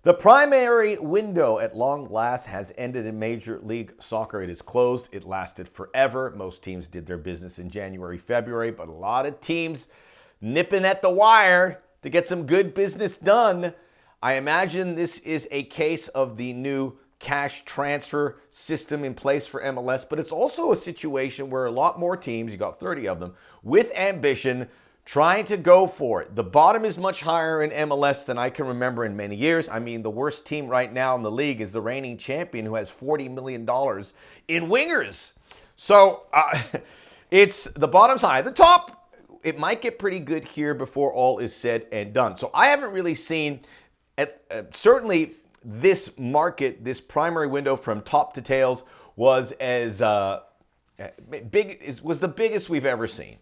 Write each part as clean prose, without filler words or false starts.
The primary window at long last has ended in Major League Soccer. It is closed. It lasted forever. Most teams did their business in January, February, but a lot of teams nipping at the wire to get some good business done. I imagine this is a case of the new cash transfer system in place for MLS, but it's also a situation where a lot more teams, you got 30 of them, with ambition, trying to go for it. The bottom is much higher in MLS than I can remember in many years. I mean, the worst team right now in the league is the reigning champion who has $40 million in wingers. So it's the bottom's high. The top, it might get pretty good here before all is said and done. So I haven't really seen, certainly this market, this primary window from top to tails was as big, was the biggest we've ever seen.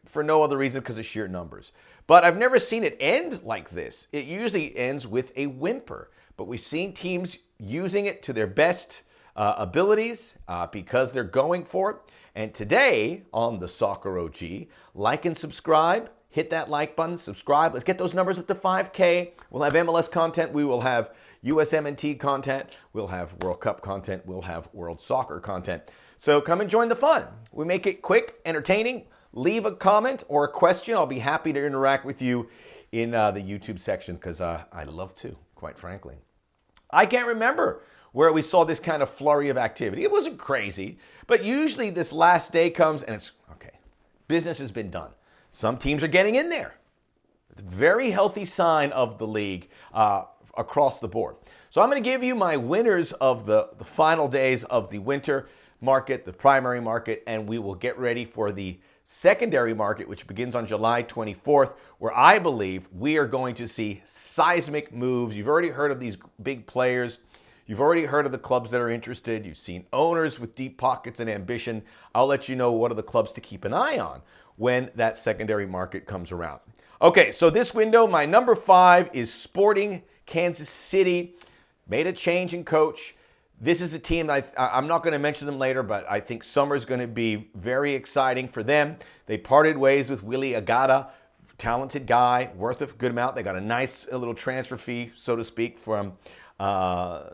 For no other reason because of sheer numbers. But I've never seen it end like this. It usually ends with a whimper. But we've seen teams using it to their best abilities because they're going for it. And today on the Soccer OG, like and subscribe. Hit that like button, subscribe. Let's get those numbers up to 5K. We'll have MLS content. We will have USMNT content. We'll have World Cup content. We'll have World Soccer content. So come and join the fun. We make it quick, entertaining. Leave a comment or a question. I'll be happy to interact with you in the YouTube section because I love to, quite frankly. I can't remember where we saw this kind of flurry of activity. It wasn't crazy, but usually this last day comes and it's, okay, business has been done. Some teams are getting in there. Very healthy sign of the league across the board. So I'm going to give you my winners of the final days of the winter market, the primary market, and we will get ready for the secondary market, which begins on July 24th, where I believe we are going to see seismic moves. You've already heard of these big players. You've already heard of the clubs that are interested. You've seen owners with deep pockets and ambition. I'll let you know what are the clubs to keep an eye on when that secondary market comes around. Okay, so this window, my number 5 is Sporting Kansas City. Made a change in coach. This is a team that I'm not going to mention them later, but I think summer's going to be very exciting for them. They parted ways with Willie Agada, talented guy, worth a good amount. They got a nice little transfer fee, so to speak, from that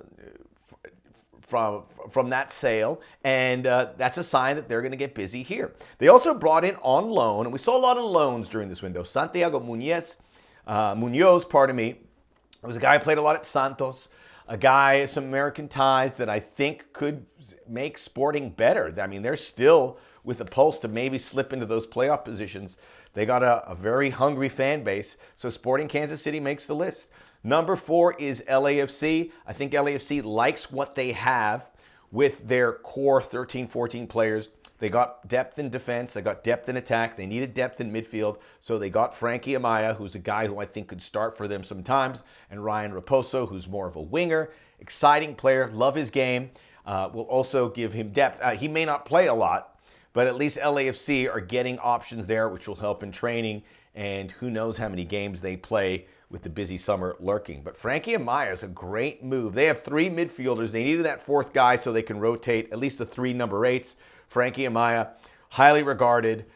sale, and that's a sign that they're going to get busy here. They also brought in on loan, and we saw a lot of loans during this window. Santiago Munoz, was a guy who played a lot at Santos. A guy, some American ties that I think could make Sporting better. I mean, they're still with a pulse to maybe slip into those playoff positions. They got a very hungry fan base, so Sporting Kansas City makes the list. Number 4 is LAFC. I think LAFC likes what they have with their core 13, 14 players. They got depth in defense. They got depth in attack. They needed depth in midfield. So they got Frankie Amaya, who's a guy who I think could start for them sometimes, and Ryan Raposo, who's more of a winger. Exciting player. Love his game. Will also give him depth. He may not play a lot, but at least LAFC are getting options there, which will help in training. And who knows how many games they play with the busy summer lurking. But Frankie Amaya is a great move. They have 3 midfielders. They needed that 4th guy so they can rotate at least the 3 number 8s. Frankie Amaya, highly regarded,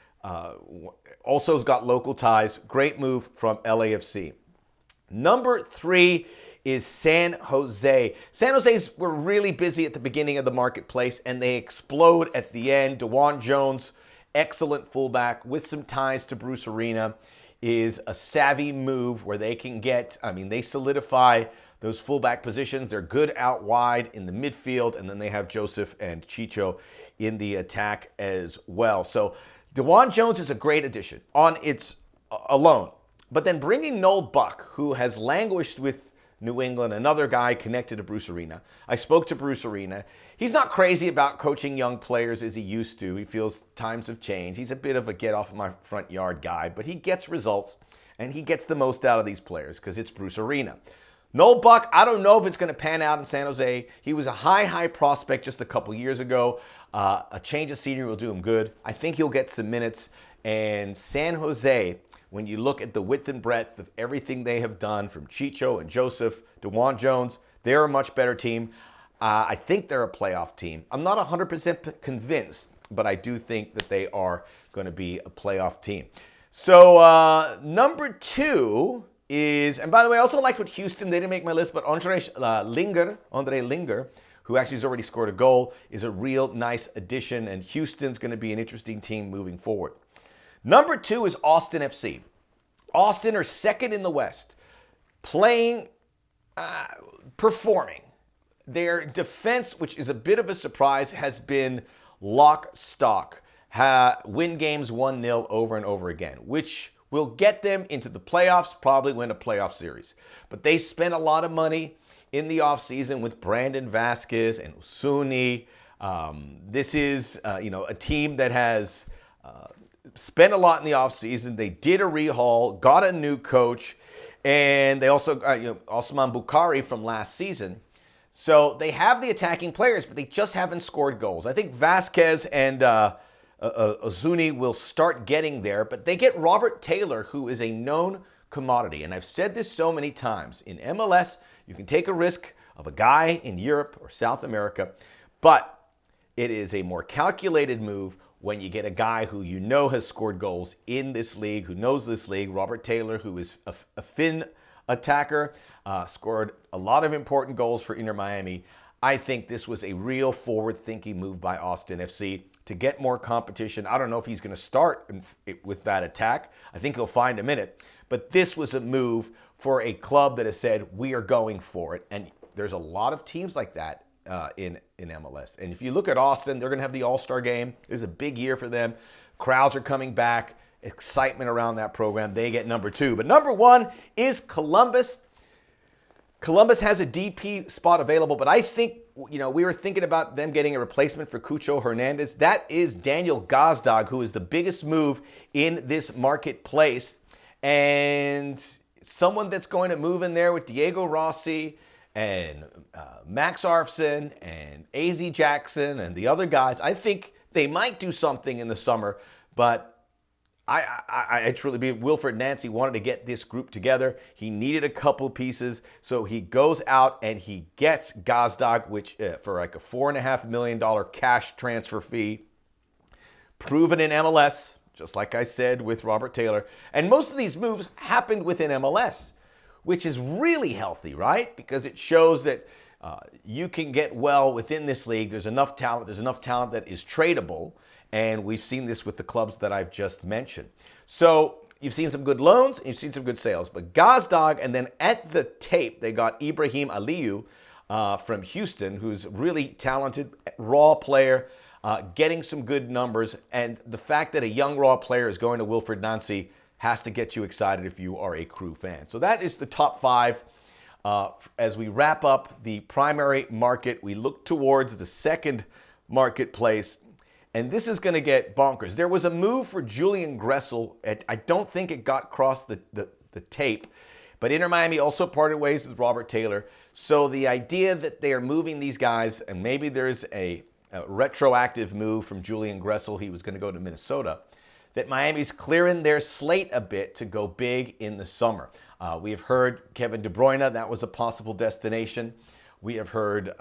also has got local ties. Great move from LAFC. Number 3 is San Jose. San Jose's were really busy at the beginning of the marketplace, and they explode at the end. DeJuan Jones, excellent fullback with some ties to Bruce Arena, is a savvy move where they can get, they solidify those fullback positions. They're good out wide in the midfield, and then they have Joseph and Chicho in the attack as well. So DeJuan Jones is a great addition on its alone. But then bringing Noel Buck, who has languished with New England, another guy connected to Bruce Arena. I spoke to Bruce Arena. He's not crazy about coaching young players as he used to. He feels times have changed. He's a bit of a get off my front yard guy, but he gets results, and he gets the most out of these players because it's Bruce Arena. Noel Buck, I don't know if it's going to pan out in San Jose. He was a high prospect just a couple years ago. A change of scenery will do him good. I think he'll get some minutes. And San Jose, when you look at the width and breadth of everything they have done from Chicho and Joseph, DeJuan Jones, they're a much better team. I think they're a playoff team. I'm not 100% convinced, but I do think that they are going to be a playoff team. So number 2 is, and by the way, I also liked what Houston, they didn't make my list, but Andre Linger, who actually has already scored a goal, is a real nice addition, and Houston's going to be an interesting team moving forward. Number 2 is Austin FC. Austin are second in the West, playing, performing. Their defense, which is a bit of a surprise, has been lock stock. Win games 1-0 over and over again, which will get them into the playoffs, probably win a playoff series. But they spent a lot of money in the offseason with Brandon Vasquez and Osuni. This is a team that has spent a lot in the offseason. They did a rehaul, got a new coach, and they also Osman Bukhari from last season. So they have the attacking players, but they just haven't scored goals. I think Vasquez and Osuni will start getting there, but they get Robert Taylor, who is a known commodity. And I've said this so many times. In MLS, you can take a risk of a guy in Europe or South America, but it is a more calculated move when you get a guy who you know has scored goals in this league, who knows this league. Robert Taylor, who is a Finn attacker, scored a lot of important goals for Inter Miami. I think this was a real forward-thinking move by Austin FC to get more competition. I don't know if he's going to start with that attack. I think he'll find him in it. But this was a move for a club that has said, we are going for it. And there's a lot of teams like that in MLS. And if you look at Austin, they're going to have the All-Star game. This is a big year for them. Crowds are coming back. Excitement around that program. They get number 2. But number 1 is Columbus. Columbus has a DP spot available, but I think, we were thinking about them getting a replacement for Cucho Hernandez. That is Daniel Gazdag, who is the biggest move in this marketplace. And someone that's going to move in there with Diego Rossi and Max Arfson and AZ Jackson and the other guys. I think they might do something in the summer, but I truly believe Wilfred Nancy wanted to get this group together. He needed a couple pieces, so he goes out and he gets Gazdag, which for like a $4.5 million cash transfer fee, proven in MLS, just like I said with Robert Taylor. And most of these moves happened within MLS, which is really healthy, right? Because it shows that you can get well within this league. There's enough talent. There's enough talent that is tradable. And we've seen this with the clubs that I've just mentioned. So you've seen some good loans and you've seen some good sales. But Gazdag, and then at the tape, they got Ibrahim Aliyu from Houston, who's really talented, raw player, getting some good numbers. And the fact that a young raw player is going to Wilfred Nancy has to get you excited if you are a Crew fan. So that is the top 5. As we wrap up the primary market, we look towards the second marketplace. And this is going to get bonkers. There was a move for Julian Gressel. I don't think it got across the tape. But Inter Miami also parted ways with Robert Taylor. So the idea that they are moving these guys, and maybe there's a retroactive move from Julian Gressel. He was going to go to Minnesota. That Miami's clearing their slate a bit to go big in the summer. We have heard Kevin De Bruyne. That was a possible destination. We have heard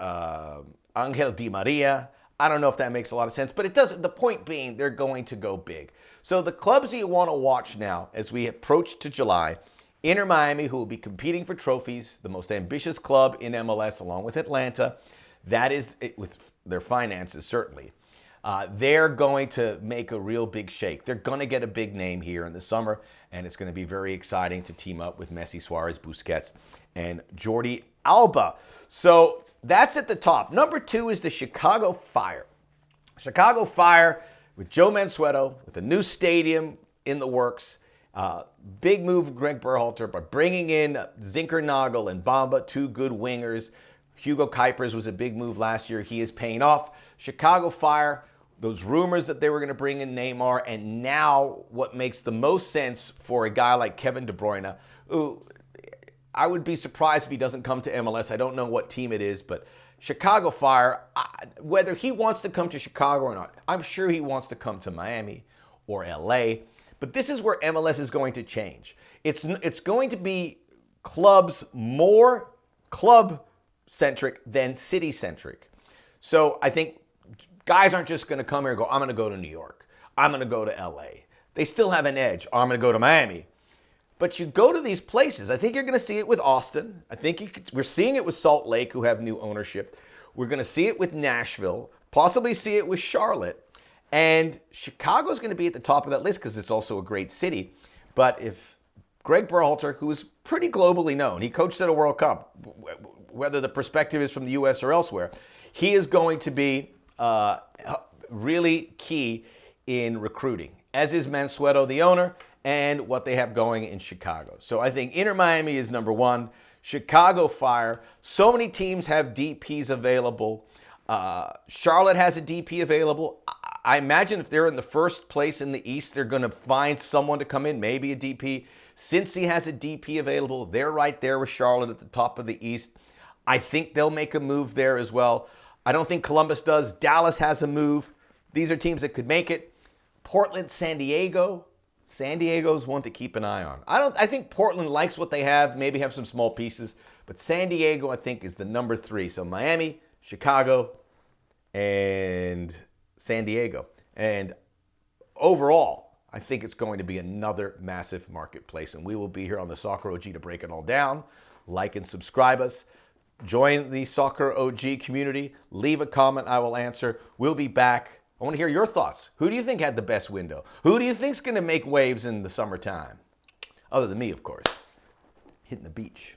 Angel Di Maria. I don't know if that makes a lot of sense, but it doesn't. The point being, they're going to go big. So the clubs that you want to watch now as we approach to July, Inter Miami, who will be competing for trophies, the most ambitious club in MLS, along with Atlanta. That is it with their finances, certainly. They're going to make a real big shake. They're going to get a big name here in the summer, and it's going to be very exciting to team up with Messi, Suarez, Busquets, and Jordi Alba. So that's at the top. Number 2 is the Chicago Fire. Chicago Fire with Joe Mansueto, with a new stadium in the works. Big move of Greg Berhalter by bringing in Zinkernagel and Bamba, 2 good wingers. Hugo Kuipers was a big move last year. He is paying off. Chicago Fire, those rumors that they were going to bring in Neymar, and now what makes the most sense for a guy like Kevin De Bruyne, who I would be surprised if he doesn't come to MLS. I don't know what team it is, but Chicago Fire, whether he wants to come to Chicago or not, I'm sure he wants to come to Miami or LA. But this is where MLS is going to change. It's going to be clubs more club-centric than city-centric. So I think guys aren't just going to come here and go, I'm going to go to New York. I'm going to go to LA. They still have an edge. Or I'm going to go to Miami. But you go to these places. I think you're going to see it with Austin. I think we're seeing it with Salt Lake, who have new ownership. We're going to see it with Nashville, possibly see it with Charlotte. And Chicago's going to be at the top of that list because it's also a great city. But if Greg Berhalter, who is pretty globally known, he coached at a World Cup, whether the perspective is from the U.S. or elsewhere, he is going to be really key in recruiting, as is Mansueto, the owner, and what they have going in Chicago. So I think Inter Miami is number one. Chicago Fire. So many teams have DPs available. Charlotte has a DP available. I imagine if they're in the first place in the East, they're going to find someone to come in, maybe a DP. Cincy has a DP available. They're right there with Charlotte at the top of the East. I think they'll make a move there as well. I don't think Columbus does. Dallas has a move. These are teams that could make it. Portland, San Diego. San Diego's one to keep an eye on. I think Portland likes what they have, maybe have some small pieces, but San Diego, I think, is the number 3. So Miami, Chicago, and San Diego. And overall, I think it's going to be another massive marketplace, and we will be here on the Soccer OG to break it all down. Like and subscribe us. Join the Soccer OG community. Leave a comment, I will answer. We'll be back. I want to hear your thoughts. Who do you think had the best window? Who do you think's going to make waves in the summertime? Other than me, of course. Hitting the beach.